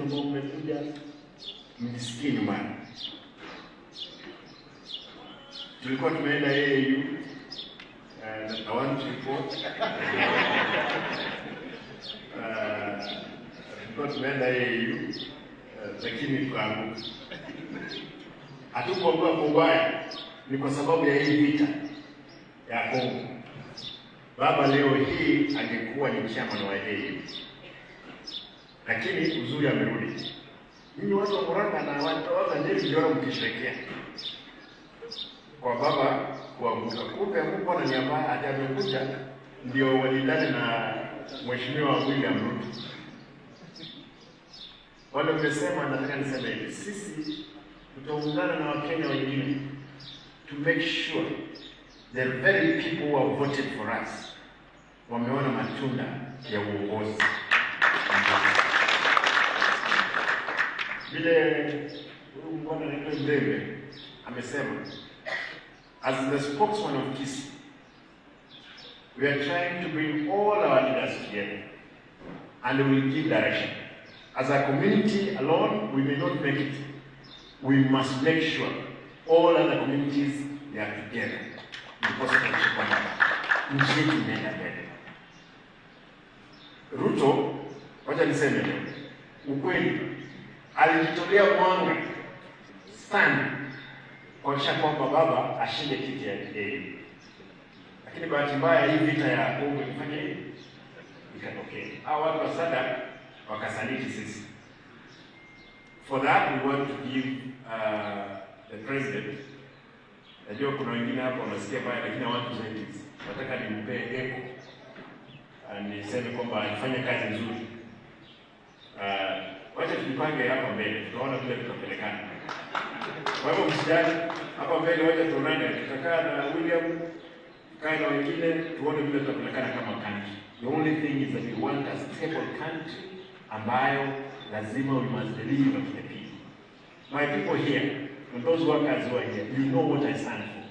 ambao mmekuja mjisikie nyumbani. Tulikuwa tumeenda AAU, I want to report. Tulikuwa tumeenda AAU, lakini tukaanguka. Hatukuanguka kwa ubaya, ni kwa sababu ya hii vita ya Kongo. Baba leo hii angekuwa ni chairman wa AAU, lakini uzuri amerudi. Ninyi watu wa Murang'a na watu wa Nyeri ndio mkisherekea kwa baba kuanguka. Kumbe Mungu ana nia mbaya, atamekuja ndio walindane na Mheshimiwa William Ruto. Wale wamesema, nataka niseme hivi, sisi tutaungana na Wakenya wengine to make sure the very people who have voted for us wameona matunda ya uongozi. Vile mbona ndio mbele amesema, as the spokesman of KISI, we are trying to bring all our leaders together and we will give direction. As a community alone, we may not make it. We must make sure all other communities, they are together. Because of nchi yetu inaenda mbele. Ruto, wacha niseme leo, ukweli alijitolea mwanga sana kuhakikisha kwamba baba ashinde kiti ya AAU. Lakini bahati mbaya hii vita ya Kongo ilifanya hivi, ikatokea. Hao watu wa SADC wakasaliti sisi. For that we want to give the president, najua kuna wengine hapa wanasikia baya, lakini watu zaidi nataka nimpe eko niseme kwamba alifanya kazi nzuri. Wacha tujipange hapa mbele, tutaona vile tutapelekana. Kwa hivyo msijali, hapa mbele wacha tuonane, tutakaa na William, tukae na wengine, tuone vile tutapelekana kama country. The only thing is that we want a stable country ambayo lazima we must deliver to the people. My people here, and those workers who are here, you know what I stand for.